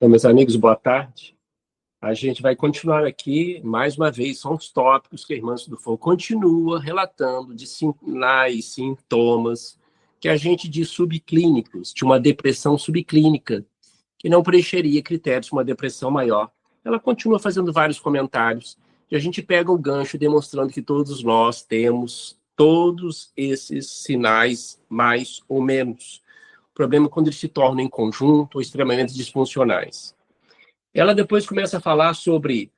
Então, meus amigos, boa tarde. A gente vai continuar aqui, mais uma vez, são os tópicos que a irmã Sudufo continua relatando de sinais, sintomas, que a gente diz subclínicos, de uma depressão subclínica, que não preencheria critérios de uma depressão maior. Ela continua fazendo vários comentários, e a gente pega o gancho demonstrando que todos nós temos todos esses sinais, mais ou menos. O problema é quando eles se tornam em conjunto ou extremamente disfuncionais. Ela depois começa a falar sobre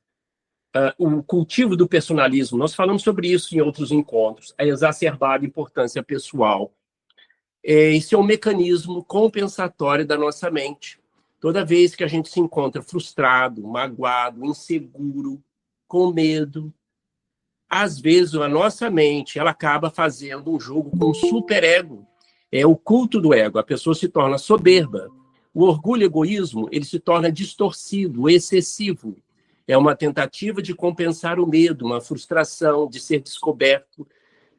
o cultivo do personalismo. Nós falamos sobre isso em outros encontros, a exacerbada importância pessoal. Esse é um mecanismo compensatório da nossa mente. Toda vez que a gente se encontra frustrado, magoado, inseguro, com medo, às vezes a nossa mente ela acaba fazendo um jogo com o superego. É o culto do ego. A pessoa se torna soberba. O orgulho e o egoísmo, ele se torna distorcido, excessivo. É uma tentativa de compensar o medo, uma frustração de ser descoberto,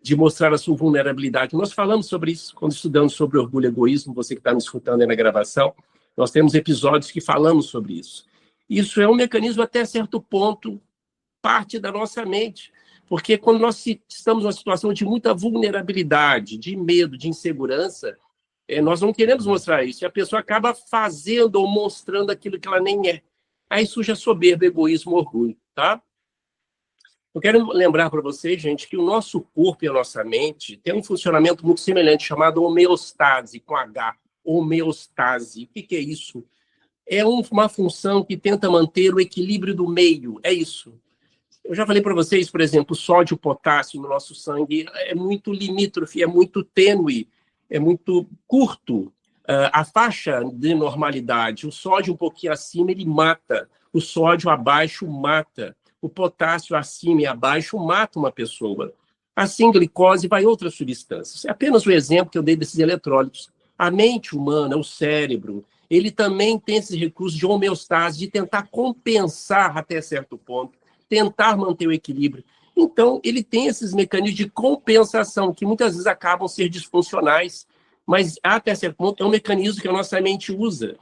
de mostrar a sua vulnerabilidade. Nós falamos sobre isso quando estudamos sobre orgulho e egoísmo, você que está me escutando aí na gravação, nós temos episódios que falamos sobre isso. Isso é um mecanismo até certo ponto, parte da nossa mente, porque quando nós estamos numa situação de muita vulnerabilidade, de medo, de insegurança, nós não queremos mostrar isso, e a pessoa acaba fazendo ou mostrando aquilo que ela nem é. Aí surge a soberba, egoísmo, orgulho, tá? Eu quero lembrar para vocês, gente, que o nosso corpo e a nossa mente têm um funcionamento muito semelhante, chamado homeostase, com H, homeostase. O que é isso? É uma função que tenta manter o equilíbrio do meio, é isso. Eu já falei para vocês, por exemplo, o sódio e o potássio no nosso sangue é muito limítrofe, é muito tênue, é muito curto. A faixa de normalidade, o sódio um pouquinho acima, ele mata. O sódio abaixo mata. O potássio acima e abaixo mata uma pessoa. Assim, glicose vai outras substâncias. É apenas o exemplo que eu dei desses eletrólitos. A mente humana, o cérebro, ele também tem esse recurso de homeostase, de tentar compensar até certo ponto, tentar manter o equilíbrio. Então, ele tem esses mecanismos de compensação, que muitas vezes acabam ser disfuncionais, mas até certo ponto é um mecanismo que a nossa mente usa.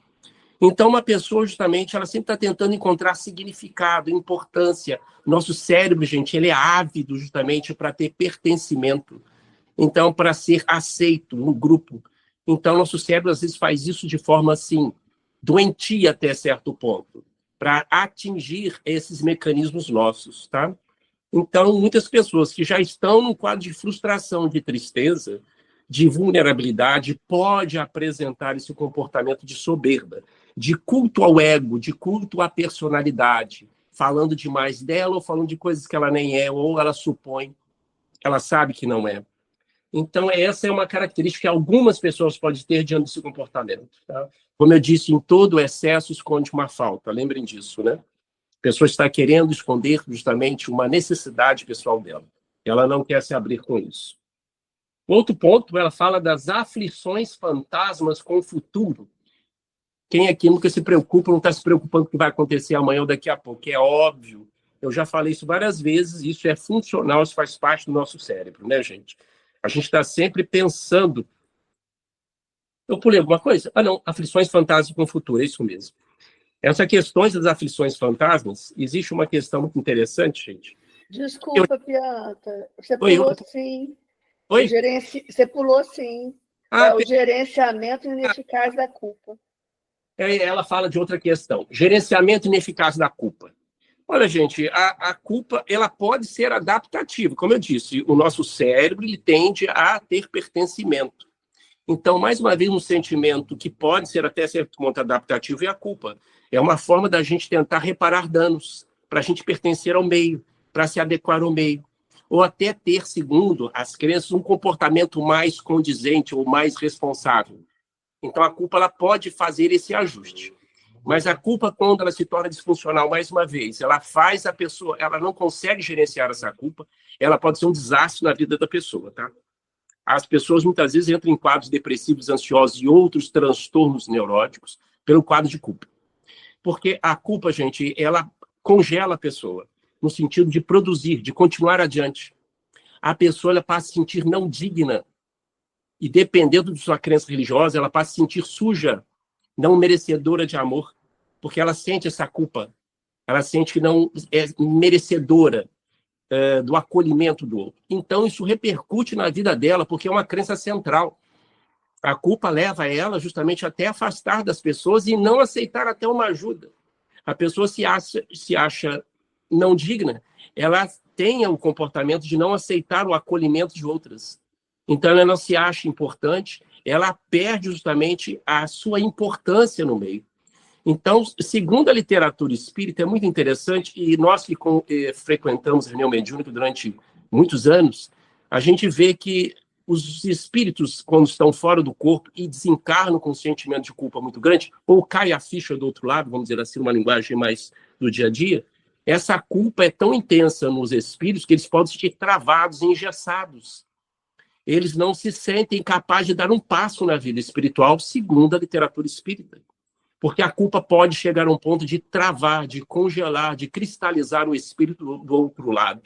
Então, uma pessoa, justamente, ela sempre está tentando encontrar significado, importância. Nosso cérebro, gente, ele é ávido justamente para ter pertencimento. Então, para ser aceito no grupo. Então, nosso cérebro, às vezes, faz isso de forma, assim, doentia até certo ponto, para atingir esses mecanismos nossos, tá? Então, muitas pessoas que já estão num quadro de frustração, de tristeza, de vulnerabilidade, pode apresentar esse comportamento de soberba, de culto ao ego, de culto à personalidade, falando demais dela ou falando de coisas que ela nem é, ou ela supõe, ela sabe que não é. Então, essa é uma característica que algumas pessoas podem ter diante desse comportamento. Tá? Como eu disse, em todo excesso esconde uma falta, lembrem disso, né? A pessoa está querendo esconder justamente uma necessidade pessoal dela. Ela não quer se abrir com isso. Outro ponto, ela fala das aflições fantasmas com o futuro. Quem aqui nunca se preocupa, não está se preocupando com o que vai acontecer amanhã ou daqui a pouco, é óbvio. Eu já falei isso várias vezes, isso é funcional, isso faz parte do nosso cérebro, né, gente? A gente está sempre pensando. Eu pulei alguma coisa? Ah, não, aflições fantasmas com o futuro, é isso mesmo. Essas questões das aflições fantasmas, existe uma questão muito interessante, gente. Desculpa, Piata. Você pulou sim. Oi? Você pulou sim. É o gerenciamento ineficaz da culpa. Ela fala de outra questão. Gerenciamento ineficaz da culpa. Olha, gente, a culpa ela pode ser adaptativa. Como eu disse, o nosso cérebro ele tende a ter pertencimento. Então, mais uma vez, um sentimento que pode ser até certo ponto adaptativo é a culpa. É uma forma da gente tentar reparar danos, para a gente pertencer ao meio, para se adequar ao meio. Ou até ter, segundo as crenças, um comportamento mais condizente ou mais responsável. Então, a culpa ela pode fazer esse ajuste. Mas a culpa, quando ela se torna disfuncional, mais uma vez, ela faz a pessoa, ela não consegue gerenciar essa culpa, ela pode ser um desastre na vida da pessoa, tá? As pessoas muitas vezes entram em quadros depressivos, ansiosos e outros transtornos neuróticos pelo quadro de culpa. Porque a culpa, gente, ela congela a pessoa, no sentido de produzir, de continuar adiante. A pessoa ela passa a se sentir não digna. E dependendo de sua crença religiosa, ela passa a se sentir suja, não merecedora de amor. porque ela sente essa culpa, ela sente que não é merecedora do acolhimento do outro. Então, isso repercute na vida dela, porque é uma crença central. A culpa leva ela justamente até afastar das pessoas e não aceitar até uma ajuda. A pessoa se acha não digna, ela tem o comportamento de não aceitar o acolhimento de outras. Então, ela não se acha importante, ela perde justamente a sua importância no meio. Então, segundo a literatura espírita, é muito interessante, e nós que frequentamos a reunião mediúnica durante muitos anos, a gente vê que os espíritos, quando estão fora do corpo e desencarnam com um sentimento de culpa muito grande, ou cai a ficha do outro lado, vamos dizer assim, uma linguagem mais do dia a dia, essa culpa é tão intensa nos espíritos que eles podem ser travados, engessados. Eles não se sentem capazes de dar um passo na vida espiritual, segundo a literatura espírita. Porque a culpa pode chegar a um ponto de travar, de congelar, de cristalizar o espírito do outro lado.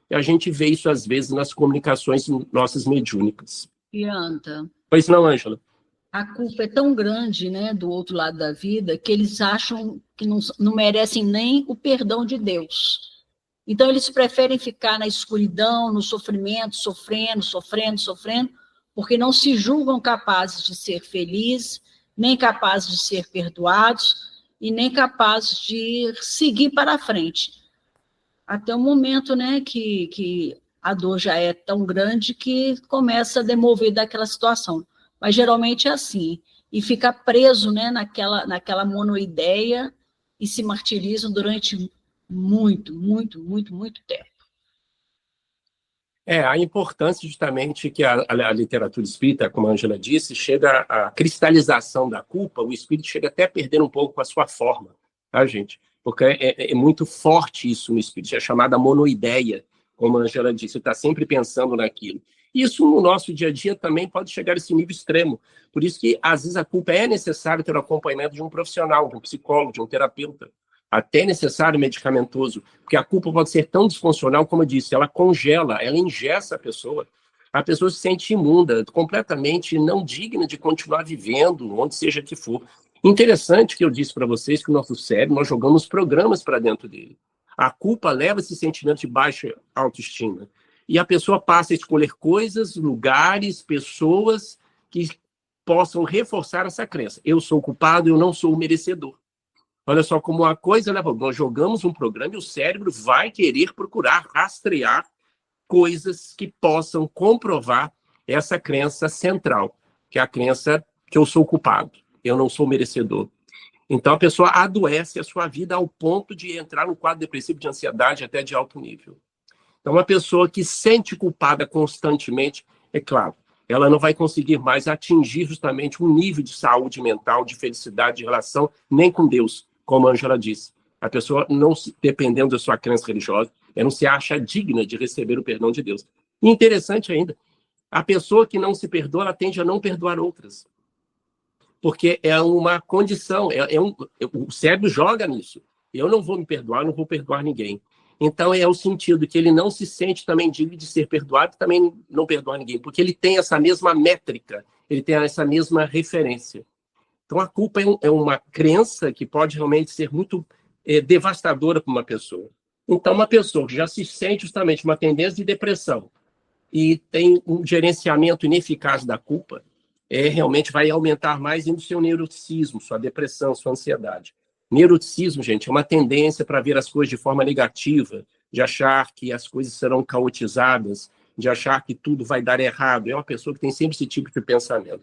E a gente vê isso, às vezes, nas comunicações nossas mediúnicas. E Anta? Pois não, Ângela? A culpa é tão grande, né, do outro lado da vida, que eles acham que não merecem nem o perdão de Deus. Então, eles preferem ficar na escuridão, no sofrimento, sofrendo, porque não se julgam capazes de ser felizes, nem capazes de ser perdoados e nem capazes de seguir para frente. Até o momento, né, que a dor já é tão grande que começa a demover daquela situação. Mas geralmente é assim, e fica preso, né, naquela monoideia e se martirizam durante muito tempo. A importância justamente que a literatura espírita, como a Ângela disse, chega à cristalização da culpa, o espírito chega até a perder um pouco a sua forma, tá, gente? Porque é muito forte isso no espírito, é chamada monoideia, como a Ângela disse, você está sempre pensando naquilo. Isso no nosso dia a dia também pode chegar a esse nível extremo. Por isso que, às vezes, a culpa é necessária ter o acompanhamento de um profissional, de um psicólogo, de um terapeuta. Até necessário medicamentoso, porque a culpa pode ser tão disfuncional, como eu disse, ela congela, ela engessa a pessoa se sente imunda, completamente não digna de continuar vivendo, onde seja que for. Interessante que eu disse para vocês que o nosso cérebro, nós jogamos programas para dentro dele. A culpa leva esse sentimento de baixa autoestima, e a pessoa passa a escolher coisas, lugares, pessoas que possam reforçar essa crença. Eu sou culpado, eu não sou o merecedor. Olha só como uma coisa leva. Nós jogamos um programa e o cérebro vai querer procurar rastrear coisas que possam comprovar essa crença central, que é a crença que eu sou culpado, eu não sou merecedor. Então a pessoa adoece a sua vida ao ponto de entrar no quadro depressivo de ansiedade até de alto nível. Então uma pessoa que sente culpada constantemente, é claro, ela não vai conseguir mais atingir justamente um nível de saúde mental, de felicidade, de relação, nem com Deus, como a Ângela disse. A pessoa, não dependendo da sua crença religiosa, ela não se acha digna de receber o perdão de Deus. E interessante ainda, a pessoa que não se perdoa, ela tende a não perdoar outras. Porque é uma condição, o cérebro joga nisso. Eu não vou me perdoar, não vou perdoar ninguém. Então, é o sentido que ele não se sente também digno de ser perdoado, também não perdoar ninguém, porque ele tem essa mesma métrica, ele tem essa mesma referência. Então, a culpa é uma crença que pode realmente ser muito devastadora para uma pessoa. Então, uma pessoa que já se sente justamente uma tendência de depressão e tem um gerenciamento ineficaz da culpa, realmente vai aumentar mais o seu neuroticismo, sua depressão, sua ansiedade. Neuroticismo, gente, é uma tendência para ver as coisas de forma negativa, de achar que as coisas serão caotizadas, de achar que tudo vai dar errado. É uma pessoa que tem sempre esse tipo de pensamento.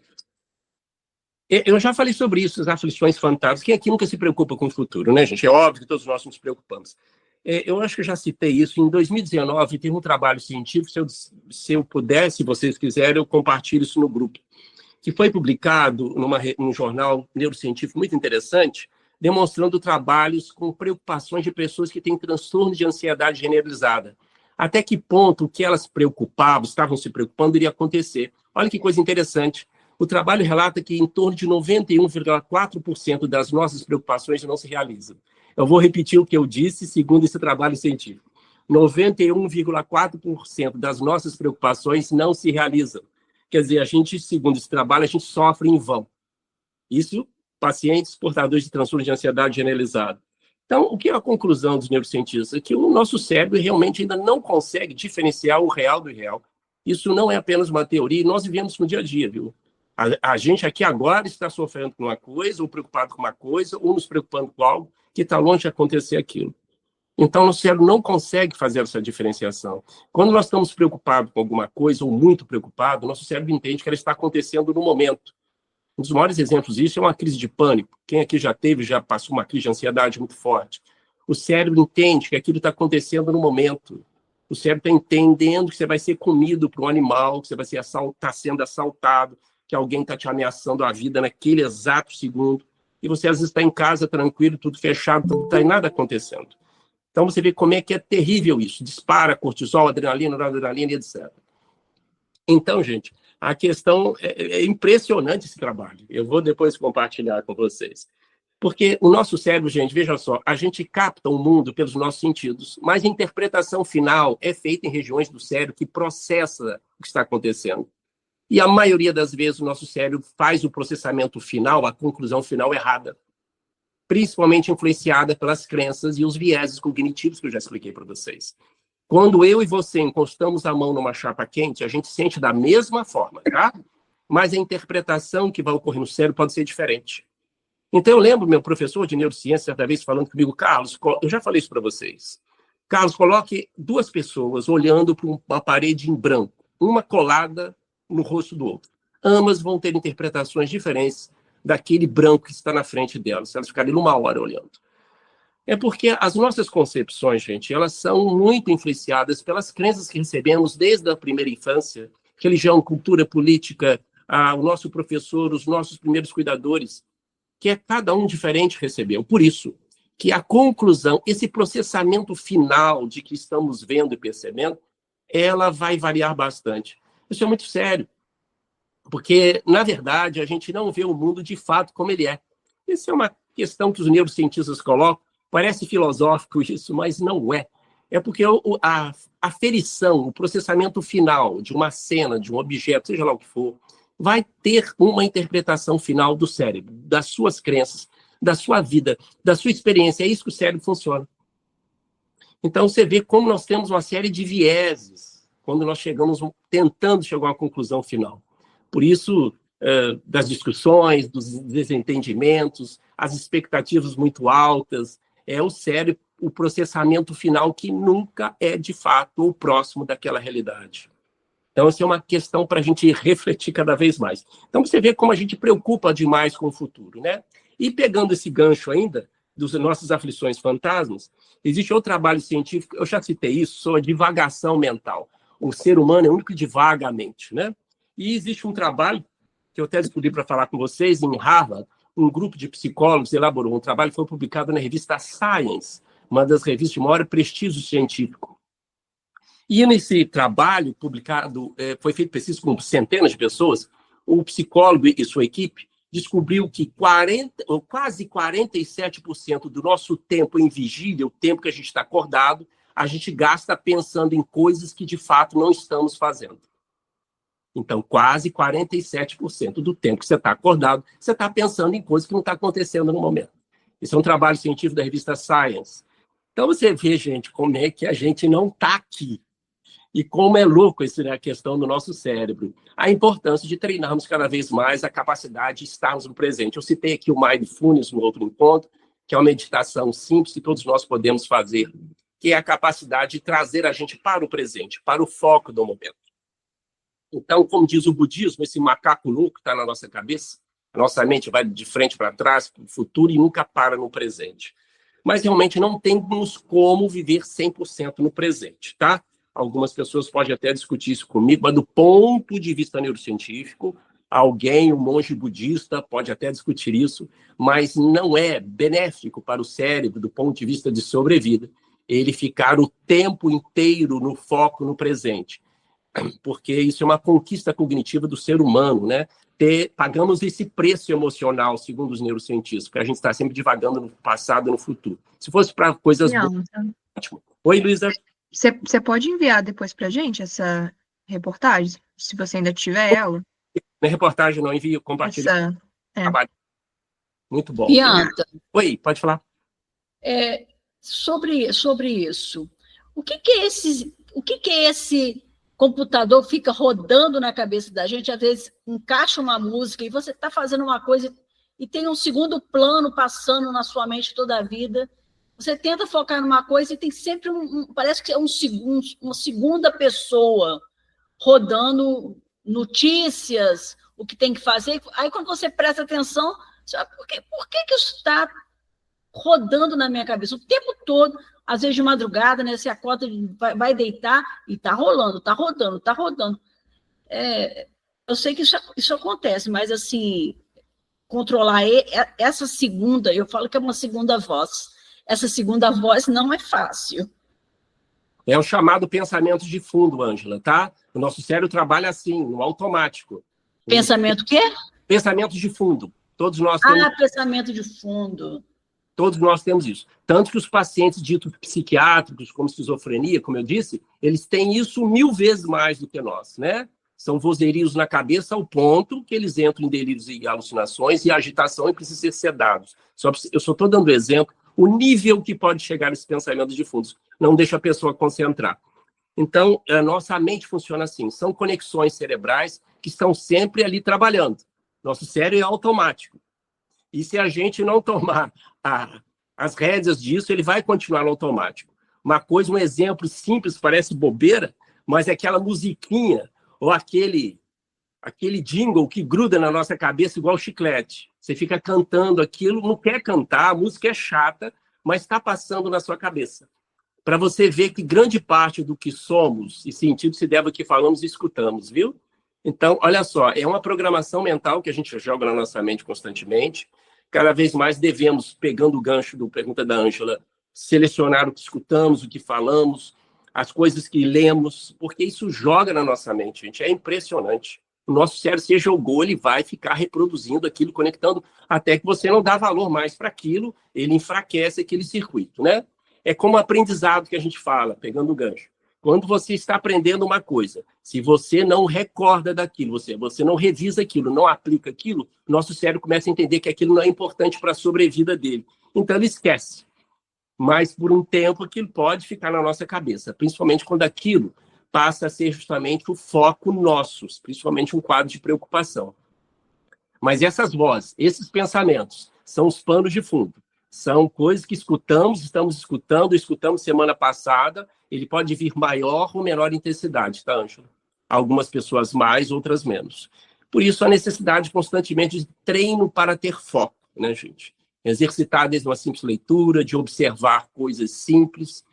Eu já falei sobre isso, as aflições fantasmas. Quem aqui nunca se preocupa com o futuro, né, gente? É óbvio que todos nós nos preocupamos. Eu acho que eu já citei isso. Em 2019, teve um trabalho científico, se eu puder, se vocês quiserem, eu compartilho isso no grupo, que foi publicado num jornal neurocientífico muito interessante, demonstrando trabalhos com preocupações de pessoas que têm transtorno de ansiedade generalizada. Até que ponto o que elas estavam se preocupando, iria acontecer. Olha que coisa interessante. O trabalho relata que em torno de 91,4% das nossas preocupações não se realizam. Eu vou repetir o que eu disse, segundo esse trabalho científico. 91,4% das nossas preocupações não se realizam. Quer dizer, segundo esse trabalho, a gente sofre em vão. Isso pacientes portadores de transtorno de ansiedade generalizado. Então, o que é a conclusão dos neurocientistas? É que o nosso cérebro realmente ainda não consegue diferenciar o real do irreal. Isso não é apenas uma teoria, nós vivemos no dia a dia, viu? A gente aqui agora está sofrendo com uma coisa, ou preocupado com uma coisa, ou nos preocupando com algo que está longe de acontecer aquilo. Então, o cérebro não consegue fazer essa diferenciação. Quando nós estamos preocupados com alguma coisa, ou muito preocupados, nosso cérebro entende que ela está acontecendo no momento. Um dos maiores exemplos disso é uma crise de pânico. Quem aqui já passou uma crise de ansiedade muito forte. O cérebro entende que aquilo está acontecendo no momento. O cérebro está entendendo que você vai ser comido por um animal, que você vai ser tá sendo assaltado, que alguém está te ameaçando a vida naquele exato segundo. E você, às vezes, está em casa, tranquilo, tudo fechado, não está nada acontecendo. Então, você vê como é que é terrível isso. Dispara cortisol, adrenalina, noradrenalina, etc. Então, gente, a questão é impressionante esse trabalho. Eu vou depois compartilhar com vocês. Porque o nosso cérebro, gente, veja só, a gente capta o mundo pelos nossos sentidos, mas a interpretação final é feita em regiões do cérebro que processa o que está acontecendo. E a maioria das vezes o nosso cérebro faz o processamento final, a conclusão final errada, principalmente influenciada pelas crenças e os vieses cognitivos que eu já expliquei para vocês. Quando eu e você encostamos a mão numa chapa quente, a gente sente da mesma forma, tá? Mas a interpretação que vai ocorrer no cérebro pode ser diferente. Então, eu lembro meu professor de neurociência, certa vez, falando comigo, Carlos, eu já falei isso para vocês. Carlos, coloque duas pessoas olhando para uma parede em branco, uma colada no rosto do outro. Ambas vão ter interpretações diferentes daquele branco que está na frente delas, se elas ficarem 1 hora olhando. É porque as nossas concepções, gente, elas são muito influenciadas pelas crenças que recebemos desde a primeira infância, religião, cultura, política, o nosso professor, os nossos primeiros cuidadores, que é cada um diferente recebeu. Por isso que a conclusão, esse processamento final de que estamos vendo e percebendo, ela vai variar bastante. Isso é muito sério, porque, na verdade, a gente não vê o mundo de fato como ele é. Essa é uma questão que os neurocientistas colocam, parece filosófico isso, mas não é. É porque a aferição, o processamento final de uma cena, de um objeto, seja lá o que for, vai ter uma interpretação final do cérebro, das suas crenças, da sua vida, da sua experiência. É isso que o cérebro funciona. Então, você vê como nós temos uma série de vieses quando nós chegamos tentando chegar a uma conclusão final. Por isso, das discussões, dos desentendimentos, as expectativas muito altas, é o cérebro, o processamento final que nunca é, de fato, o próximo daquela realidade. Então, essa é uma questão para a gente refletir cada vez mais. Então, você vê como a gente preocupa demais com o futuro, né? E pegando esse gancho ainda, das nossas aflições fantasmas, existe outro trabalho científico, eu já citei isso, sobre a divagação mental. O ser humano é o único que divaga a mente, né? E existe um trabalho, que eu até descobri para falar com vocês, em Harvard, um grupo de psicólogos elaborou um trabalho que foi publicado na revista Science, uma das revistas de maior prestígio científico. E nesse trabalho publicado, foi feito pesquisa com centenas de pessoas, o psicólogo e sua equipe descobriu que quase 47% do nosso tempo em vigília, o tempo que a gente está acordado, a gente gasta pensando em coisas que de fato não estamos fazendo. Então, quase 47% do tempo que você está acordado, você está pensando em coisas que não estão acontecendo no momento. Isso é um trabalho científico da revista Science. Então, você vê, gente, como é que a gente não está aqui. E como é louco essa, né, a questão do nosso cérebro. A importância de treinarmos cada vez mais a capacidade de estarmos no presente. Eu citei aqui o Mindfulness no outro encontro, que é uma meditação simples que todos nós podemos fazer, que é a capacidade de trazer a gente para o presente, para o foco do momento. Então, como diz o budismo, esse macaco louco que está na nossa cabeça, a nossa mente vai de frente para trás, para o futuro, e nunca para no presente. Mas realmente não temos como viver 100% no presente, tá? Algumas pessoas podem até discutir isso comigo, mas do ponto de vista neurocientífico, alguém, um monge budista, pode até discutir isso, mas não é benéfico para o cérebro, do ponto de vista de sobrevida, ele ficar o tempo inteiro no foco no presente. Porque isso é uma conquista cognitiva do ser humano, né? Pagamos esse preço emocional, segundo os neurocientistas, porque a gente está sempre divagando no passado e no futuro. Se fosse para coisas boas, ótimo. Oi, Luísa. Você pode enviar depois para a gente essa reportagem, se você ainda tiver ela? Na reportagem não envio, compartilho. Muito bom. Bianca, Oi, pode falar. sobre isso, o que é esse computador fica rodando na cabeça da gente? Às vezes encaixa uma música e você está fazendo uma coisa e tem um segundo plano passando na sua mente toda a vida. Você tenta focar numa coisa e tem sempre parece que é uma segunda pessoa rodando notícias, o que tem que fazer. Aí, quando você presta atenção, você fala, por que isso está rodando na minha cabeça o tempo todo? Às vezes de madrugada, né? Você acorda, vai deitar e está rolando, está rodando, está rodando. Eu sei que isso acontece, mas assim, controlar essa segunda, eu falo que é uma segunda voz. Essa segunda voz não é fácil. É o chamado pensamento de fundo, Ângela, tá? O nosso cérebro trabalha assim, no automático. Pensamento o quê? Pensamento de fundo. Todos nós temos... pensamento de fundo. Todos nós temos isso. Tanto que os pacientes ditos psiquiátricos, como esquizofrenia, como eu disse, eles têm isso 1000 vezes mais do que nós, né? São vozerios na cabeça ao ponto que eles entram em delírios e alucinações e agitação e precisam ser sedados. Eu só estou dando exemplo, o nível que pode chegar esse pensamento de fundo. Não deixa a pessoa concentrar. Então, a nossa mente funciona assim. São conexões cerebrais que estão sempre ali trabalhando. Nosso cérebro é automático. E se a gente não tomar as rédeas disso, ele vai continuar no automático. Um exemplo simples, parece bobeira, mas é aquela musiquinha ou aquele jingle que gruda na nossa cabeça igual chiclete. Você fica cantando aquilo, não quer cantar, a música é chata, mas está passando na sua cabeça. Para você ver que grande parte do que somos e sentidos se deve ao que falamos e escutamos, viu? Então, olha só, é uma programação mental que a gente joga na nossa mente constantemente. Cada vez mais devemos, pegando o gancho da pergunta da Ângela, selecionar o que escutamos, o que falamos, as coisas que lemos, porque isso joga na nossa mente, gente. É impressionante. O nosso cérebro, se jogou, ele vai ficar reproduzindo aquilo, conectando, até que você não dá valor mais para aquilo, ele enfraquece aquele circuito, né? É como o aprendizado que a gente fala, pegando o gancho. Quando você está aprendendo uma coisa, se você não recorda daquilo, você não revisa aquilo, não aplica aquilo, nosso cérebro começa a entender que aquilo não é importante para a sobrevida dele. Então, ele esquece. Mas, por um tempo, aquilo pode ficar na nossa cabeça, principalmente quando aquilo passa a ser justamente o foco nosso, principalmente um quadro de preocupação. Mas essas vozes, esses pensamentos, são os panos de fundo. São coisas que estamos escutamos semana passada, ele pode vir maior ou menor intensidade, tá, Ângela? Algumas pessoas mais, outras menos. Por isso, a necessidade constantemente de treino para ter foco, né, gente? Exercitar desde uma simples leitura, de observar coisas simples,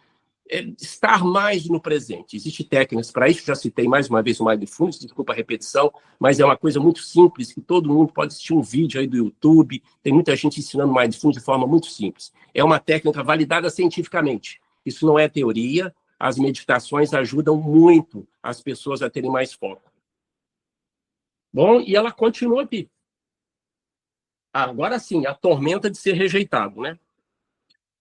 estar mais no presente. Existem técnicas para isso, já citei mais uma vez o Mindfulness, desculpa a repetição, mas é uma coisa muito simples, que todo mundo pode assistir um vídeo aí do YouTube, tem muita gente ensinando Mindfulness de forma muito simples. É uma técnica validada cientificamente. Isso não é teoria, as meditações ajudam muito as pessoas a terem mais foco. Bom, e ela continua aqui. Agora sim, a tormenta de ser rejeitado, né?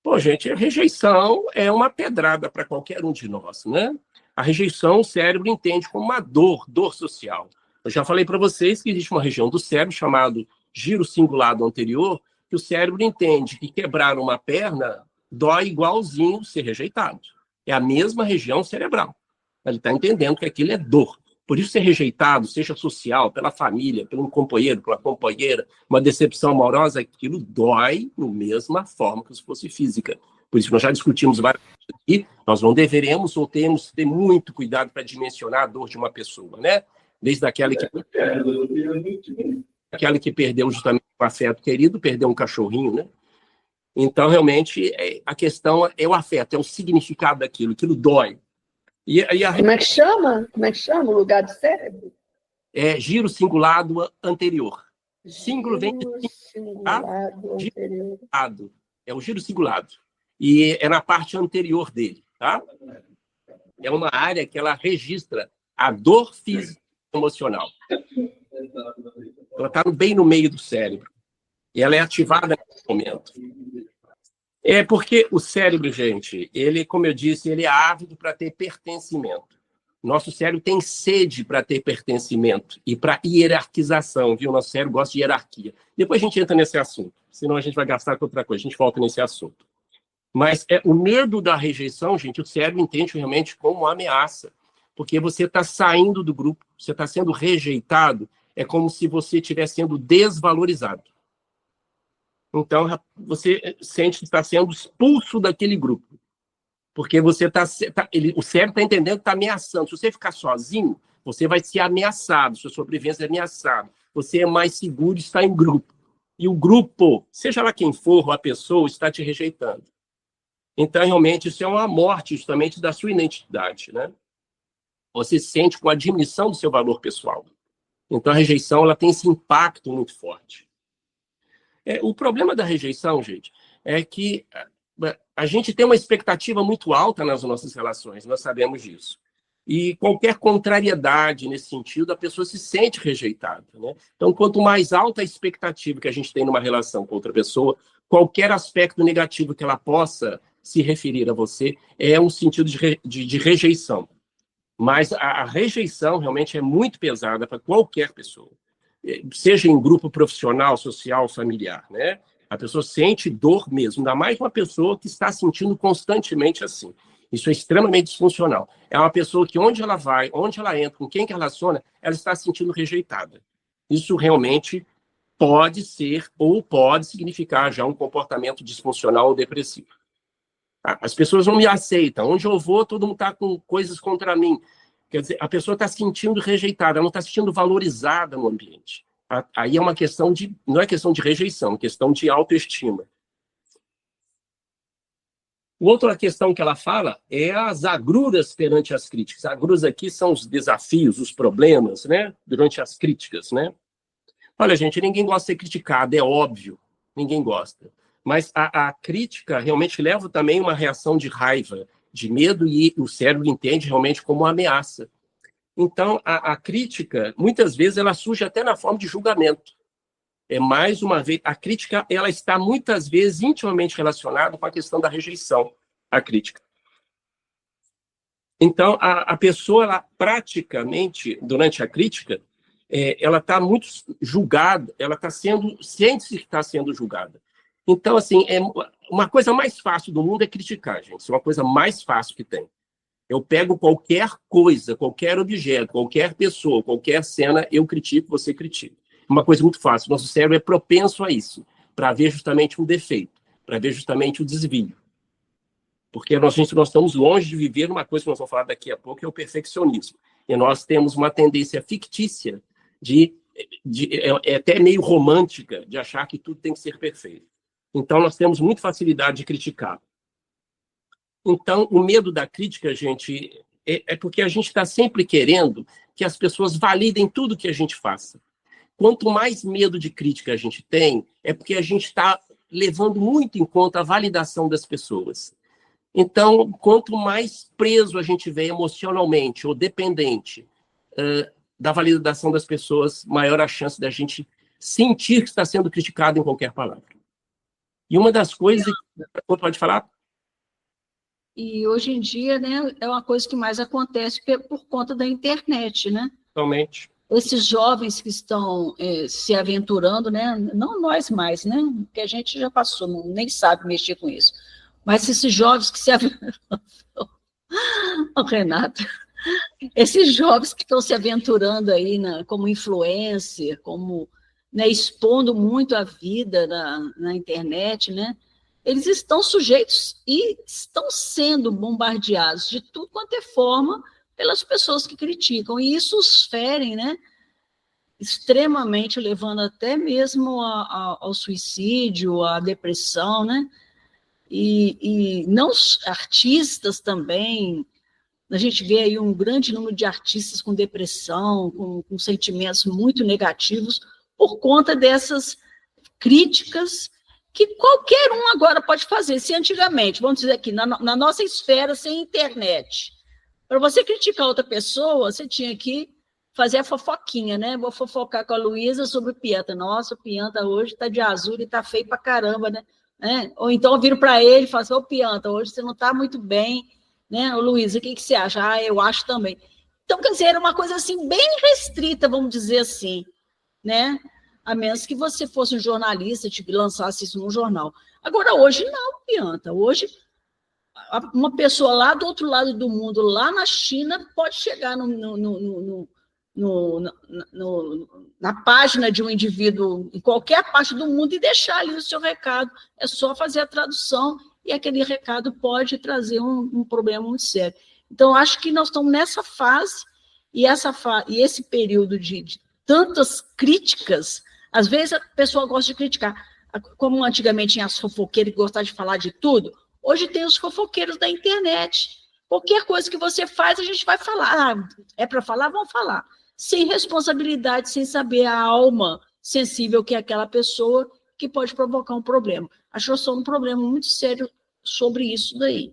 Pô, gente, a rejeição é uma pedrada para qualquer um de nós, né? A rejeição o cérebro entende como uma dor social. Eu já falei para vocês que existe uma região do cérebro chamada giro cingulado anterior, que o cérebro entende que quebrar uma perna dói igualzinho ser rejeitado. É a mesma região cerebral. Ele está entendendo que aquilo é dor. Por isso, ser rejeitado, seja social, pela família, pelo companheiro, pela companheira, uma decepção amorosa, aquilo dói na mesma forma que se fosse física. Por isso, nós já discutimos várias vezes aqui, nós não deveremos ou temos que ter muito cuidado para dimensionar a dor de uma pessoa, né? Desde aquela que perdeu justamente o afeto querido, perdeu um cachorrinho, né? Então, realmente, a questão é o afeto, é o significado daquilo, aquilo dói. Como é que chama? Como é que chama o lugar do cérebro? É giro cingulado anterior. Cíngulo vem de cingulado anterior. É o giro cingulado. E é na parte anterior dele, tá? É uma área que ela registra a dor física e emocional. Ela está bem no meio do cérebro. E ela é ativada nesse momento. É porque o cérebro, gente, ele, como eu disse, ele é ávido para ter pertencimento. Nosso cérebro tem sede para ter pertencimento e para hierarquização, viu? Nosso cérebro gosta de hierarquia. Depois a gente entra nesse assunto, senão a gente vai gastar com outra coisa. A gente volta nesse assunto. Mas o medo da rejeição, gente, o cérebro entende realmente como uma ameaça, porque você está saindo do grupo, você está sendo rejeitado, é como se você estivesse sendo desvalorizado. Então, você sente que está sendo expulso daquele grupo. Porque você o cérebro está entendendo que está ameaçando. Se você ficar sozinho, você vai ser ameaçado, sua sobrevivência é ameaçada. Você é mais seguro de estar em grupo. E o grupo, seja lá quem for, ou a pessoa, está te rejeitando. Então, realmente, isso é uma morte justamente da sua identidade, né? Você se sente com a diminuição do seu valor pessoal. Então, a rejeição ela tem esse impacto muito forte. O problema da rejeição, gente, é que a gente tem uma expectativa muito alta nas nossas relações, nós sabemos disso. E qualquer contrariedade nesse sentido, a pessoa se sente rejeitada, né? Então, quanto mais alta a expectativa que a gente tem numa relação com outra pessoa, qualquer aspecto negativo que ela possa se referir a você é um sentido de rejeição. Mas a rejeição realmente é muito pesada para qualquer pessoa, seja em grupo profissional, social, familiar, né? A pessoa sente dor mesmo, ainda mais uma pessoa que está sentindo constantemente assim. Isso é extremamente disfuncional. É uma pessoa que onde ela vai, onde ela entra, com quem que relaciona, ela está se sentindo rejeitada. Isso realmente pode ser ou pode significar já um comportamento disfuncional ou depressivo. As pessoas não me aceitam. Onde eu vou, todo mundo está com coisas contra mim. Quer dizer, a pessoa está se sentindo rejeitada, ela não está se sentindo valorizada no ambiente. Aí é uma questão não é questão de rejeição, é questão de autoestima. Outra questão que ela fala é as agruras perante as críticas. Agruras aqui são os desafios, os problemas, né? Durante as críticas, né? Olha, gente, ninguém gosta de ser criticado, é óbvio, ninguém gosta. Mas a crítica realmente leva também uma reação de raiva, de medo, e o cérebro entende realmente como uma ameaça. Então, a crítica, muitas vezes, ela surge até na forma de julgamento. Mais uma vez, a crítica ela está muitas vezes intimamente relacionada com a questão da rejeição, a crítica. Então, a pessoa, ela praticamente, durante a crítica, ela está muito julgada, ela sente-se que está sendo julgada. Então, assim, uma coisa mais fácil do mundo é criticar, gente. Isso é uma coisa mais fácil que tem. Eu pego qualquer coisa, qualquer objeto, qualquer pessoa, qualquer cena, eu critico, você critica. Uma coisa muito fácil. Nosso cérebro é propenso a isso, para ver justamente um defeito, para ver justamente o desvio. Porque nós estamos longe de viver uma coisa que nós vamos falar daqui a pouco, que é o perfeccionismo. E nós temos uma tendência fictícia, é até meio romântica, de achar que tudo tem que ser perfeito. Então, nós temos muita facilidade de criticar. Então, o medo da crítica, gente, é porque a gente está sempre querendo que as pessoas validem tudo que a gente faça. Quanto mais medo de crítica a gente tem, é porque a gente está levando muito em conta a validação das pessoas. Então, quanto mais preso a gente vê emocionalmente ou dependente da validação das pessoas, maior a chance da gente sentir que está sendo criticado em qualquer palavra. E uma das coisas... Pode falar? E hoje em dia, né, é uma coisa que mais acontece por conta da internet, né? Totalmente. Esses jovens que estão se aventurando, né? Não nós mais, né? Porque a gente já passou, nem sabe mexer com isso. Mas esses jovens que se aventuram... Oh, Renata, esses jovens que estão se aventurando aí como influencer, como, né, expondo muito a vida na internet, né? Eles estão sujeitos e estão sendo bombardeados de tudo quanto é forma pelas pessoas que criticam. E isso os ferem, né? Extremamente, levando até mesmo ao suicídio, à depressão, né? E não artistas também. A gente vê aí um grande número de artistas com depressão, com sentimentos muito negativos, por conta dessas críticas que qualquer um agora pode fazer. Se antigamente, vamos dizer aqui, na nossa esfera sem internet, para você criticar outra pessoa, você tinha que fazer a fofoquinha, né? Vou fofocar com a Luísa sobre o Pianta. Nossa, o Pianta hoje está de azul e está feio para caramba, né? Ou então eu viro para ele e falo assim, ô Pianta, hoje você não está muito bem, né? Ô Luísa, o que você acha? Eu acho também. Então, quer dizer, era uma coisa assim, bem restrita, vamos dizer assim, né? A menos que você fosse um jornalista, tipo, lançasse isso num jornal. Agora, hoje não, Pianta. Hoje, uma pessoa lá do outro lado do mundo, lá na China, pode chegar na página de um indivíduo em qualquer parte do mundo e deixar ali o seu recado. É só fazer a tradução e aquele recado pode trazer um problema muito sério. Então, acho que nós estamos nessa fase e esse período de tantas críticas, às vezes a pessoa gosta de criticar, como antigamente tinha as fofoqueiras que gostavam de falar de tudo, hoje tem os fofoqueiros da internet. Qualquer coisa que você faz, a gente vai falar. Ah, é para falar? Vamos falar. Sem responsabilidade, sem saber a alma sensível que é aquela pessoa que pode provocar um problema. Acho que é um problema muito sério sobre isso daí.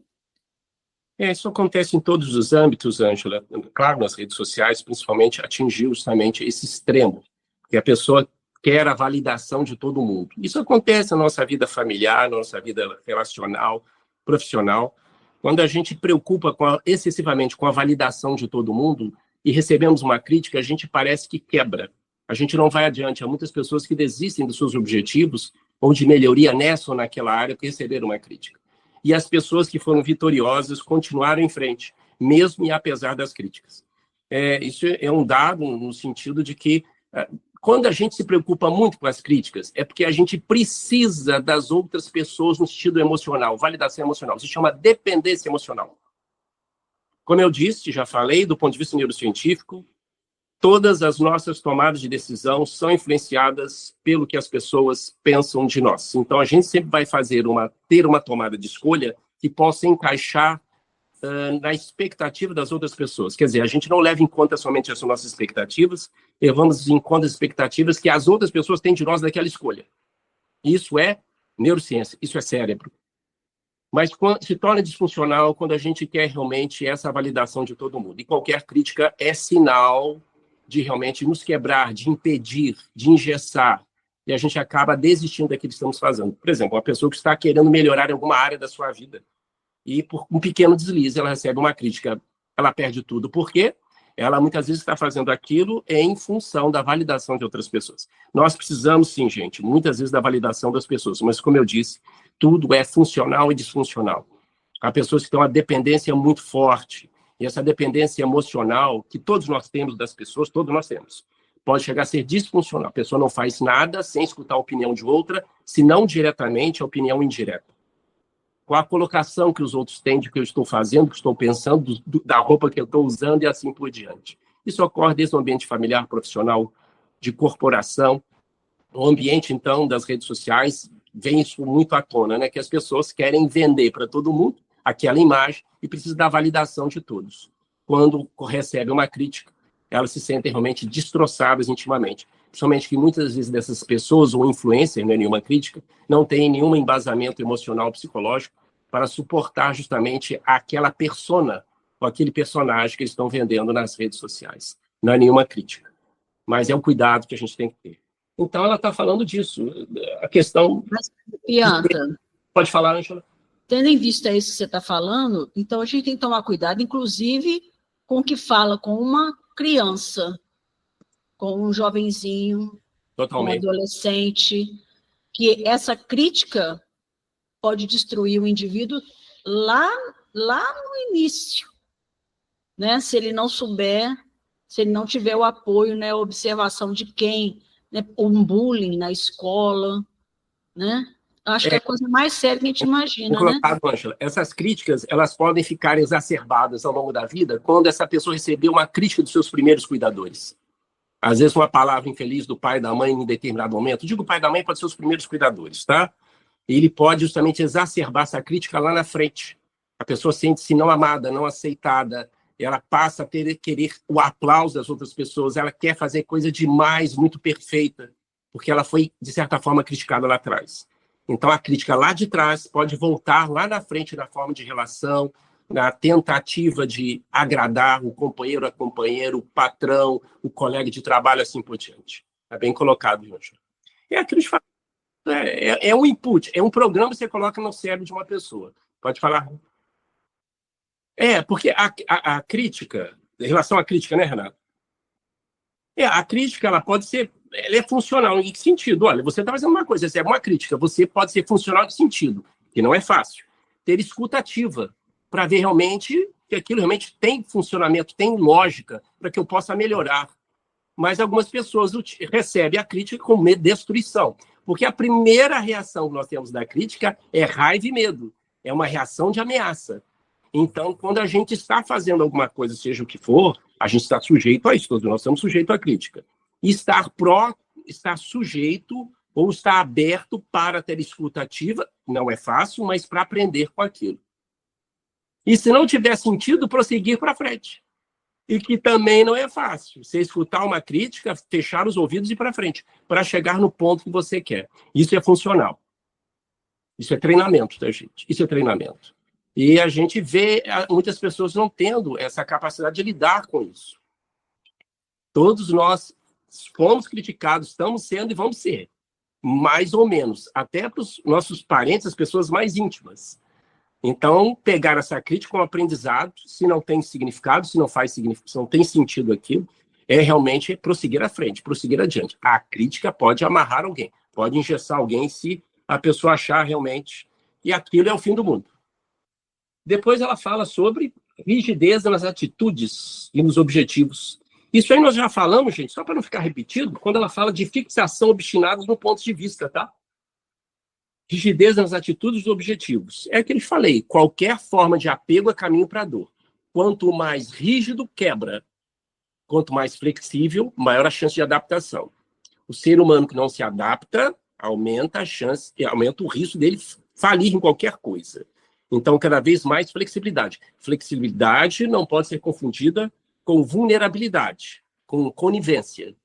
Isso acontece em todos os âmbitos, Ângela. Claro, nas redes sociais, principalmente, atingiu justamente esse extremo, que a pessoa quer a validação de todo mundo. Isso acontece na nossa vida familiar, na nossa vida relacional, profissional. Quando a gente preocupa excessivamente com a validação de todo mundo e recebemos uma crítica, a gente parece que quebra. A gente não vai adiante. Há muitas pessoas que desistem dos seus objetivos ou de melhoria nessa ou naquela área porque receberam uma crítica. E as pessoas que foram vitoriosas continuaram em frente, mesmo e apesar das críticas. Isso é um dado no sentido de que, quando a gente se preocupa muito com as críticas, é porque a gente precisa das outras pessoas no sentido emocional, validação emocional. Isso se chama dependência emocional. Como eu disse, já falei, do ponto de vista neurocientífico, todas as nossas tomadas de decisão são influenciadas pelo que as pessoas pensam de nós. Então, a gente sempre vai ter uma tomada de escolha que possa encaixar na expectativa das outras pessoas. Quer dizer, a gente não leva em conta somente as nossas expectativas, levamos em conta as expectativas que as outras pessoas têm de nós daquela escolha. Isso é neurociência, isso é cérebro. Mas se torna disfuncional quando a gente quer realmente essa validação de todo mundo. E qualquer crítica é sinal de realmente nos quebrar, de impedir, de engessar, e a gente acaba desistindo daquilo que estamos fazendo. Por exemplo, uma pessoa que está querendo melhorar em alguma área da sua vida, e por um pequeno deslize ela recebe uma crítica, ela perde tudo. Por quê? Ela muitas vezes está fazendo aquilo em função da validação de outras pessoas. Nós precisamos, sim, gente, muitas vezes da validação das pessoas, mas, como eu disse, tudo é funcional e disfuncional. Há pessoas que têm uma dependência muito forte, e essa dependência emocional que todos nós temos das pessoas, todos nós temos, pode chegar a ser disfuncional. A pessoa não faz nada sem escutar a opinião de outra, se não diretamente, a opinião indireta. Qual a colocação que os outros têm de que eu estou fazendo, que estou pensando, da roupa que eu estou usando e assim por diante. Isso ocorre desde o ambiente familiar, profissional, de corporação. O ambiente, então, das redes sociais, vem isso muito à tona, né? Que as pessoas querem vender para todo mundo aquela imagem e precisam da validação de todos. Quando recebem uma crítica, elas se sentem realmente destroçadas intimamente. Principalmente que muitas vezes dessas pessoas, ou influencer, não é nenhuma crítica, não tem nenhum embasamento emocional, psicológico, para suportar justamente aquela persona, ou aquele personagem que eles estão vendendo nas redes sociais. Não é nenhuma crítica, mas é um cuidado que a gente tem que ter. Então, ela está falando disso. A questão... Mas, Pianta, pode falar, Ângela? Tendo em vista isso que você está falando, então a gente tem que tomar cuidado, inclusive, com o que fala com uma criança, com um jovenzinho, Totalmente. um adolescente, que essa crítica pode destruir o indivíduo lá no início, né? Se ele não souber, se ele não tiver o apoio, né, a observação de quem, né, um bullying na escola, né? Acho que é a coisa mais séria que a gente imagina, né? Ângela, essas críticas, elas podem ficar exacerbadas ao longo da vida quando essa pessoa recebeu uma crítica dos seus primeiros cuidadores. Às vezes, uma palavra infeliz do pai e da mãe em determinado momento. Digo, o pai e da mãe pode ser os primeiros cuidadores, tá? Ele pode justamente exacerbar essa crítica lá na frente. A pessoa sente-se não amada, não aceitada, ela passa a querer o aplauso das outras pessoas, ela quer fazer coisa demais, muito perfeita, porque ela foi, de certa forma, criticada lá atrás. Então, a crítica lá de trás pode voltar lá na frente na forma de relação, na tentativa de agradar o companheiro, a companheira, o patrão, o colega de trabalho, assim por diante. É bem colocado, Ângela. É aquilo que fala. É um input, é um programa que você coloca no cérebro de uma pessoa. Pode falar? Porque a crítica, em relação à crítica, né, Renato? A crítica, ela pode ser, ela é funcional. Em que sentido? Olha, você está fazendo uma coisa, você é uma crítica, você pode ser funcional em que sentido? Que não é fácil. Ter escuta ativa, para ver realmente que aquilo realmente tem funcionamento, tem lógica, para que eu possa melhorar. Mas algumas pessoas recebem a crítica como destruição. Porque a primeira reação que nós temos da crítica é raiva e medo. É uma reação de ameaça. Então, quando a gente está fazendo alguma coisa, seja o que for, a gente está sujeito a isso, todos nós estamos sujeitos à crítica. E estar sujeito ou estar aberto para ter escuta ativa, não é fácil, mas para aprender com aquilo. E se não tiver sentido, prosseguir para frente. E que também não é fácil. Você escutar uma crítica, fechar os ouvidos e ir para frente, para chegar no ponto que você quer. Isso é funcional. Isso é treinamento, tá, gente? Isso é treinamento. E a gente vê muitas pessoas não tendo essa capacidade de lidar com isso. Todos nós fomos criticados, estamos sendo e vamos ser. Mais ou menos. Até para os nossos parentes, as pessoas mais íntimas. Então, pegar essa crítica como aprendizado, se não tem significado, se não faz significado, se não tem sentido aquilo, é realmente prosseguir à frente, prosseguir adiante. A crítica pode amarrar alguém, pode engessar alguém se a pessoa achar realmente que aquilo é o fim do mundo. Depois ela fala sobre rigidez nas atitudes e nos objetivos. Isso aí nós já falamos, gente, só para não ficar repetido, quando ela fala de fixação obstinada no ponto de vista, tá? Rigidez nas atitudes e objetivos. É o que eu falei, qualquer forma de apego é caminho para a dor. Quanto mais rígido, quebra. Quanto mais flexível, maior a chance de adaptação. O ser humano que não se adapta, aumenta a chance, aumenta o risco dele falir em qualquer coisa. Então, cada vez mais flexibilidade. Flexibilidade não pode ser confundida com vulnerabilidade, com conivência.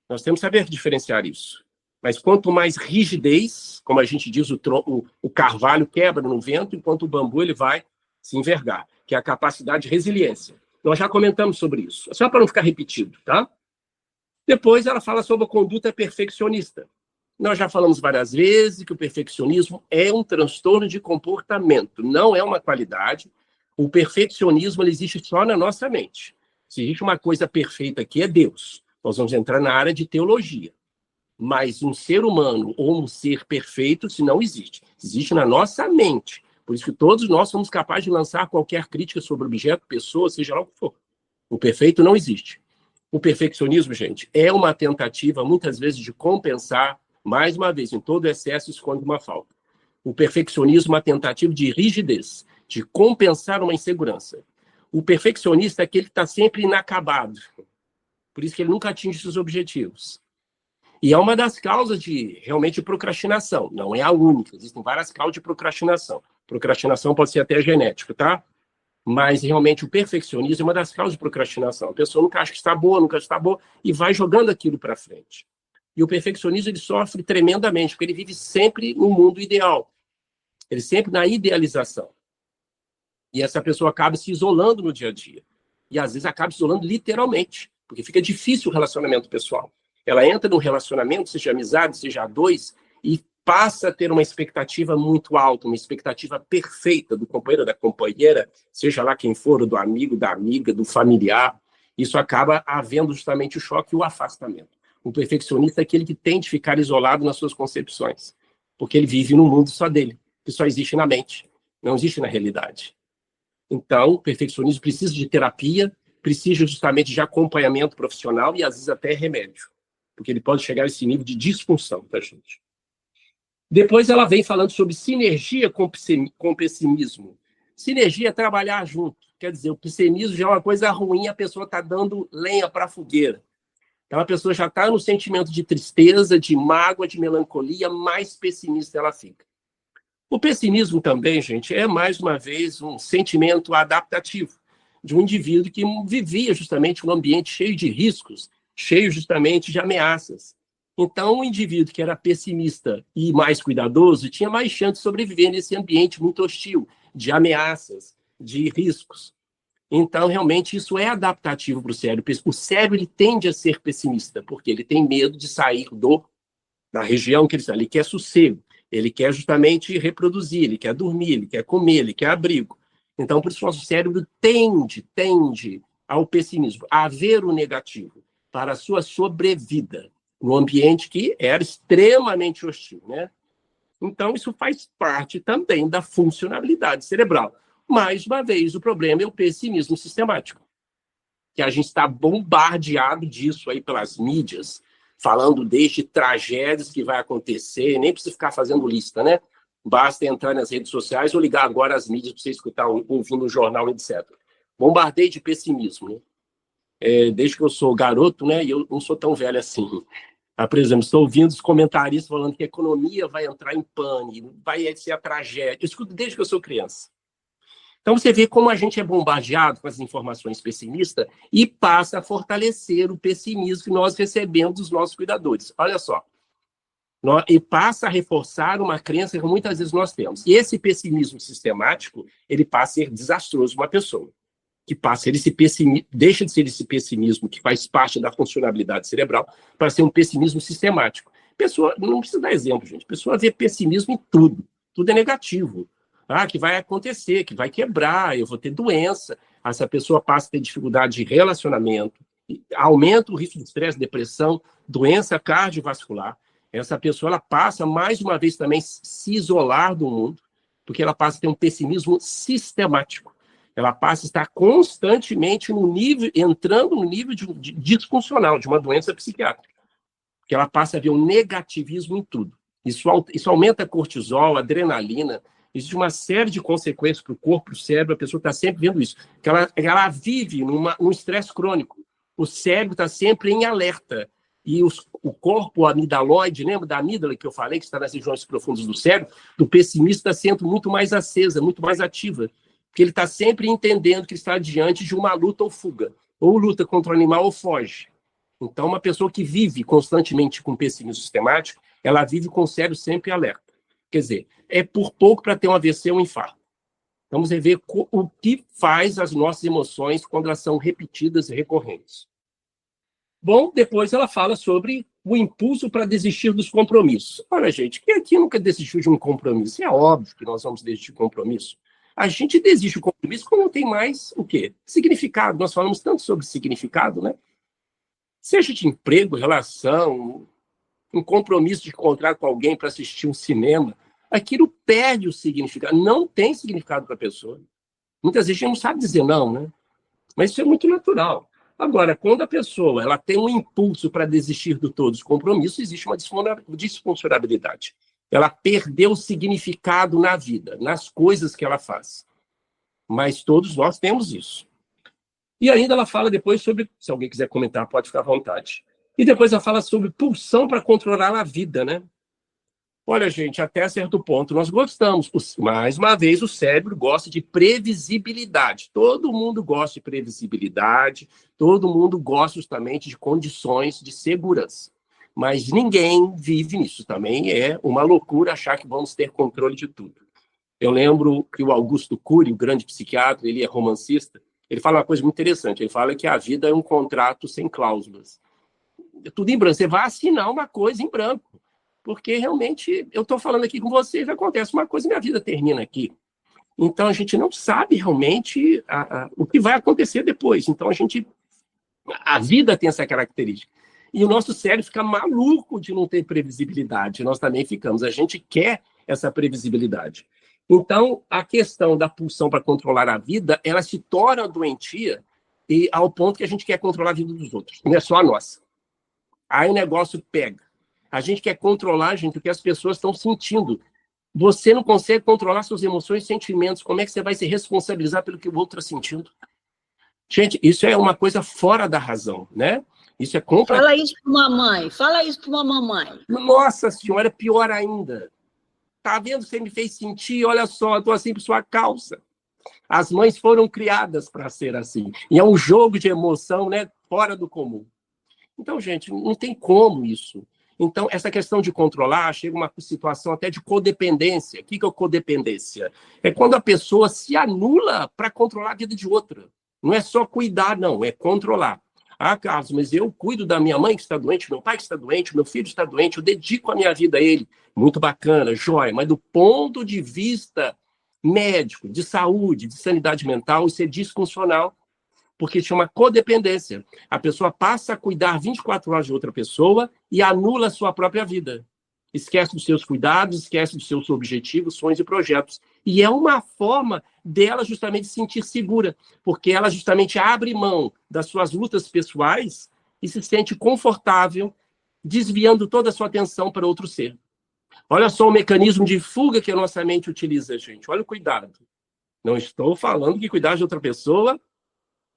Nós temos que saber diferenciar isso. Mas quanto mais rigidez, como a gente diz, o carvalho quebra no vento, enquanto o bambu ele vai se envergar, que é a capacidade de resiliência. Nós já comentamos sobre isso, só para não ficar repetido, tá? Depois ela fala sobre a conduta perfeccionista. Nós já falamos várias vezes que o perfeccionismo é um transtorno de comportamento, não é uma qualidade. O perfeccionismo ele existe só na nossa mente. Se existe uma coisa perfeita aqui, é Deus. Nós vamos entrar na área de teologia. Mas um ser humano ou um ser perfeito, se não existe. Existe na nossa mente. Por isso que todos nós somos capazes de lançar qualquer crítica sobre objeto, pessoa, seja lá o que for. O perfeito não existe. O perfeccionismo, gente, é uma tentativa, muitas vezes, de compensar. Mais uma vez, em todo excesso esconde uma falta. O perfeccionismo é uma tentativa de rigidez, de compensar uma insegurança. O perfeccionista é aquele que está sempre inacabado. Por isso que ele nunca atinge seus objetivos. E é uma das causas de, realmente, procrastinação. Não é a única. Existem várias causas de procrastinação. Procrastinação pode ser até genética, tá? Mas, realmente, o perfeccionismo é uma das causas de procrastinação. A pessoa nunca acha que está boa, nunca está boa, e vai jogando aquilo para frente. E o perfeccionismo ele sofre tremendamente, porque ele vive sempre no mundo ideal. Ele sempre na idealização. E essa pessoa acaba se isolando no dia a dia. E às vezes acaba se isolando literalmente, porque fica difícil o relacionamento pessoal. Ela entra num relacionamento, seja amizade, seja a dois, e passa a ter uma expectativa muito alta, uma expectativa perfeita do companheiro, da companheira, seja lá quem for, do amigo, da amiga, do familiar. Isso acaba havendo justamente o choque e o afastamento. O perfeccionista é aquele que tem de ficar isolado nas suas concepções, porque ele vive num mundo só dele, que só existe na mente, não existe na realidade. Então, o perfeccionismo precisa de terapia, precisa justamente de acompanhamento profissional e, às vezes, até remédio, porque ele pode chegar a esse nível de disfunção, tá, gente? Depois ela vem falando sobre sinergia com pessimismo. Sinergia é trabalhar junto. Quer dizer, o pessimismo já é uma coisa ruim, a pessoa está dando lenha para a fogueira. Então, a pessoa já está no sentimento de tristeza, de mágoa, de melancolia, mais pessimista ela fica. O pessimismo também, gente, é, mais uma vez, um sentimento adaptativo de um indivíduo que vivia justamente num ambiente cheio de riscos, cheio justamente de ameaças. Então, o indivíduo que era pessimista e mais cuidadoso tinha mais chance de sobreviver nesse ambiente muito hostil, de ameaças, de riscos. Então, realmente, isso é adaptativo para o cérebro. O cérebro ele tende a ser pessimista, porque ele tem medo de sair da região que ele está. Ele quer sossego, ele quer justamente reproduzir, ele quer dormir, ele quer comer, ele quer abrigo. Então, por isso, o nosso cérebro tende ao pessimismo, a ver o negativo para a sua sobrevida no ambiente que era extremamente hostil, né? Então, isso faz parte também da funcionalidade cerebral. Mais uma vez, o problema é o pessimismo sistemático, que a gente está bombardeado disso aí pelas mídias, falando desde tragédias que vai acontecer, nem precisa ficar fazendo lista, né? Basta entrar nas redes sociais ou ligar agora as mídias para você escutar, ouvindo o jornal, etc. Bombardeio de pessimismo, né? Desde que eu sou garoto, né? E eu não sou tão velho assim. Por exemplo, estou ouvindo os comentaristas falando que a economia vai entrar em pânico, vai ser a tragédia. Eu escuto desde que eu sou criança. Então, você vê como a gente é bombardeado com as informações pessimistas e passa a fortalecer o pessimismo que nós recebemos dos nossos cuidadores. Olha só. E passa a reforçar uma crença que muitas vezes nós temos. E esse pessimismo sistemático, ele passa a ser desastroso para uma pessoa. Que passa esse pessimismo, deixa de ser esse pessimismo que faz parte da funcionalidade cerebral para ser um pessimismo sistemático. Pessoa, não precisa dar exemplo, gente. A pessoa vê pessimismo em tudo. Tudo é negativo. Que vai acontecer, que vai quebrar, eu vou ter doença. Essa pessoa passa a ter dificuldade de relacionamento, aumenta o risco de estresse, depressão, doença cardiovascular. Essa pessoa ela passa, mais uma vez, também se isolar do mundo, porque ela passa a ter um pessimismo sistemático. Ela passa a estar constantemente entrando no nível de disfuncional, de uma doença psiquiátrica. Porque ela passa a ver um negativismo em tudo. Isso aumenta cortisol, adrenalina. Existe uma série de consequências para o corpo, para o cérebro, a pessoa está sempre vendo isso. Que ela vive num estresse crônico. O cérebro está sempre em alerta. E o corpo amidaloide, lembra da amígdala que eu falei, que está nas regiões profundas do cérebro, do pessimista está sempre muito mais acesa, muito mais ativa. Porque ele está sempre entendendo que está diante de uma luta ou fuga. Ou luta contra o animal ou foge. Então, uma pessoa que vive constantemente com pessimismo sistemático, ela vive com o cérebro sempre alerta. Quer dizer, é por pouco para ter um AVC ou um infarto. Vamos ver o que faz as nossas emoções quando elas são repetidas e recorrentes. Bom, depois ela fala sobre o impulso para desistir dos compromissos. Olha, gente, quem aqui nunca desistiu de um compromisso? É óbvio que nós vamos desistir de compromisso. A gente desiste do compromisso quando não tem mais o quê? Significado. Nós falamos tanto sobre significado, né? Seja de emprego, relação, um compromisso de encontrar com alguém para assistir um cinema, aquilo perde o significado. Não tem significado para a pessoa. Muitas vezes a gente não sabe dizer não, né? Mas isso é muito natural. Agora, quando a pessoa ela tem um impulso para desistir de todos os compromissos, existe uma disfuncionalidade. Ela perdeu o significado na vida, nas coisas que ela faz. Mas todos nós temos isso. E ainda ela fala depois sobre, se alguém quiser comentar, pode ficar à vontade. E depois ela fala sobre pulsão para controlar a vida, né? Olha, gente, até certo ponto nós gostamos. Mais uma vez, o cérebro gosta de previsibilidade. Todo mundo gosta de previsibilidade, todo mundo gosta justamente de condições de segurança. Mas ninguém vive nisso. Também é uma loucura achar que vamos ter controle de tudo. Eu lembro que o Augusto Cury, o grande psiquiatra, ele é romancista, ele fala uma coisa muito interessante. Ele fala que a vida é um contrato sem cláusulas. Tudo em branco. Você vai assinar uma coisa em branco. Porque realmente eu estou falando aqui com vocês, acontece uma coisa e minha vida termina aqui. Então a gente não sabe realmente o que vai acontecer depois. Então a vida tem essa característica. E o nosso cérebro fica maluco de não ter previsibilidade. Nós também ficamos. A gente quer essa previsibilidade. Então a questão da pulsão para controlar a vida, ela se torna doentia e ao ponto que a gente quer controlar a vida dos outros. Não é só a nossa. Aí o negócio pega. A gente quer controlar, gente, o que as pessoas estão sentindo. Você não consegue controlar suas emoções e sentimentos. Como é que você vai se responsabilizar pelo que o outro está sentindo? Gente, isso é uma coisa fora da razão, né? Isso é compra... Fala isso para uma mãe. Fala isso para uma mamãe. Nossa Senhora, é pior ainda. Tá vendo? Você me fez sentir, olha só, eu estou assim por sua causa. As mães foram criadas para ser assim. E é um jogo de emoção, né? Fora do comum. Então, gente, não tem como isso. Então, essa questão de controlar chega a uma situação até de codependência. O que é codependência? É quando a pessoa se anula para controlar a vida de outra. Não é só cuidar, não, é controlar. Carlos, mas eu cuido da minha mãe que está doente, meu pai que está doente, meu filho está doente, eu dedico a minha vida a ele. Muito bacana, jóia. Mas do ponto de vista médico, de saúde, de sanidade mental, isso é disfuncional. porque chama codependência. A pessoa passa a cuidar 24 horas de outra pessoa e anula a sua própria vida. Esquece dos seus cuidados, esquece dos seus objetivos, sonhos e projetos. E é uma forma dela justamente se sentir segura, porque ela justamente abre mão das suas lutas pessoais e se sente confortável, desviando toda a sua atenção para outro ser. Olha só o mecanismo de fuga que a nossa mente utiliza, gente. Olha o cuidado. Não estou falando que cuidar de outra pessoa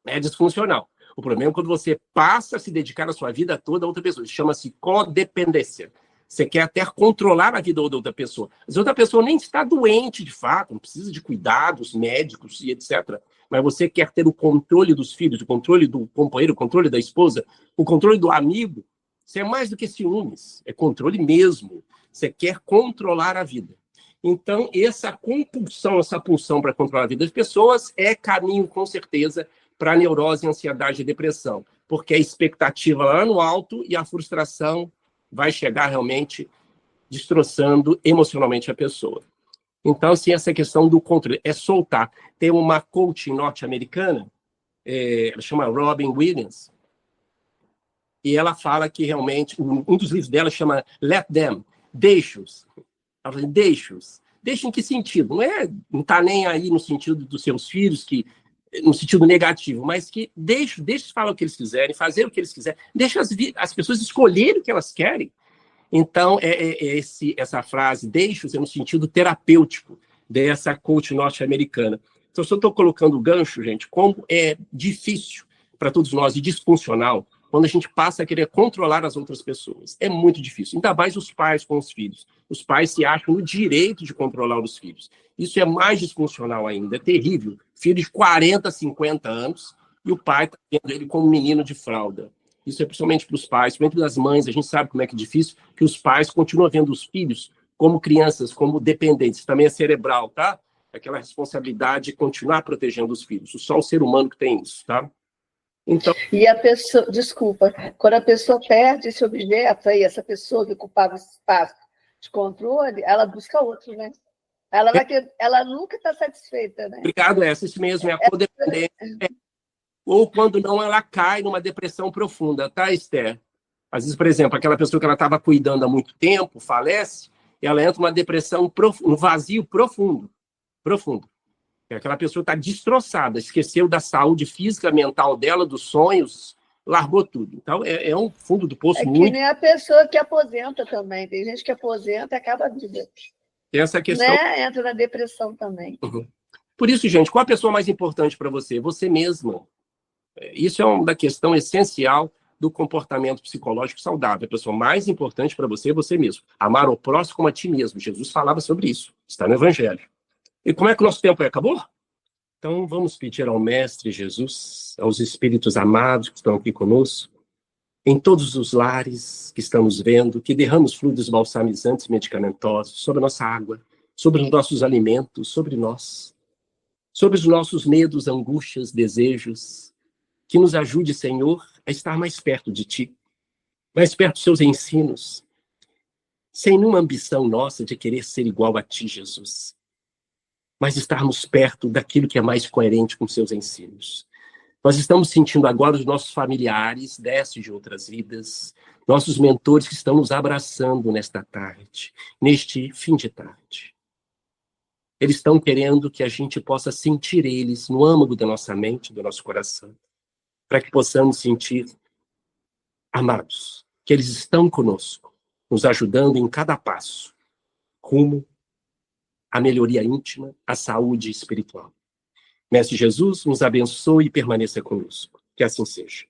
é disfuncional. O problema é quando você passa a se dedicar a sua vida toda a outra pessoa. Isso chama-se codependência. Você quer até controlar a vida da outra pessoa. Mas a outra pessoa nem está doente, de fato, não precisa de cuidados médicos e etc. Mas você quer ter o controle dos filhos, o controle do companheiro, o controle da esposa, o controle do amigo. Isso é mais do que ciúmes, é controle mesmo. Você quer controlar a vida. Então, essa compulsão, essa pulsão para controlar a vida das pessoas é caminho, com certeza, para neurose, ansiedade e depressão. Porque a expectativa lá no alto e a frustração vai chegar realmente destroçando emocionalmente a pessoa. Então, assim, essa questão do controle é soltar. Tem uma coach norte-americana, ela chama Robin Williams, e ela fala que realmente, um dos livros dela chama Let Them, deixa-os. Ela fala, deixa-os. Deixa em que sentido? Não está nem aí no sentido dos seus filhos, no sentido negativo, mas que deixa falar o que eles quiserem, fazer o que eles quiserem, deixa as pessoas escolherem o que elas querem. Então, essa frase, deixa-os, é no sentido terapêutico dessa coach norte-americana. Então, se eu estou colocando o gancho, gente, como é difícil para todos nós e disfuncional quando a gente passa a querer controlar as outras pessoas. É muito difícil. Ainda mais os pais com os filhos. Os pais se acham no direito de controlar os filhos. Isso é mais disfuncional ainda. É terrível. Filho de 40, 50 anos e o pai está vendo ele como menino de fralda. Isso é principalmente para os pais, principalmente das mães. A gente sabe como é que é difícil, que os pais continuam vendo os filhos como crianças, como dependentes. Também é cerebral, tá? Aquela responsabilidade de continuar protegendo os filhos. Só o ser humano que tem isso, tá? Então... E a pessoa, desculpa, quando a pessoa perde esse objeto aí, essa pessoa que ocupava esse espaço de controle, ela busca outro, né? Ela nunca está satisfeita, né? Obrigado, isso mesmo, é a codependência. Ou quando não, ela cai numa depressão profunda, tá, Esther? Às vezes, por exemplo, aquela pessoa que ela estava cuidando há muito tempo, falece, ela entra numa depressão, um vazio profundo. Aquela pessoa está destroçada, esqueceu da saúde física, mental dela, dos sonhos, largou tudo. Então, é um fundo do poço muito... que nem a pessoa que aposenta também. Tem gente que aposenta e acaba a vida. Essa questão... Né? Entra na depressão também. Uhum. Por isso, gente, qual a pessoa mais importante para você? Você mesma. Isso é uma questão essencial do comportamento psicológico saudável. A pessoa mais importante para você é você mesmo. Amar o próximo como a ti mesmo. Jesus falava sobre isso. Está no Evangelho. E como é que o nosso tempo acabou? Então, vamos pedir ao Mestre Jesus, aos Espíritos amados que estão aqui conosco, em todos os lares que estamos vendo, que derramos fluidos balsamizantes e medicamentosos sobre a nossa água, sobre os nossos alimentos, sobre nós, sobre os nossos medos, angústias, desejos, que nos ajude, Senhor, a estar mais perto de Ti, mais perto dos Seus ensinos, sem nenhuma ambição nossa de querer ser igual a Ti, Jesus, mas estarmos perto daquilo que é mais coerente com seus ensinos. Nós estamos sentindo agora os nossos familiares, destes de outras vidas, nossos mentores que estão nos abraçando nesta tarde, neste fim de tarde. Eles estão querendo que a gente possa sentir eles no âmago da nossa mente, do nosso coração, para que possamos sentir amados, que eles estão conosco, nos ajudando em cada passo, rumo a melhoria íntima, a saúde espiritual. Mestre Jesus, nos abençoe e permaneça conosco. Que assim seja.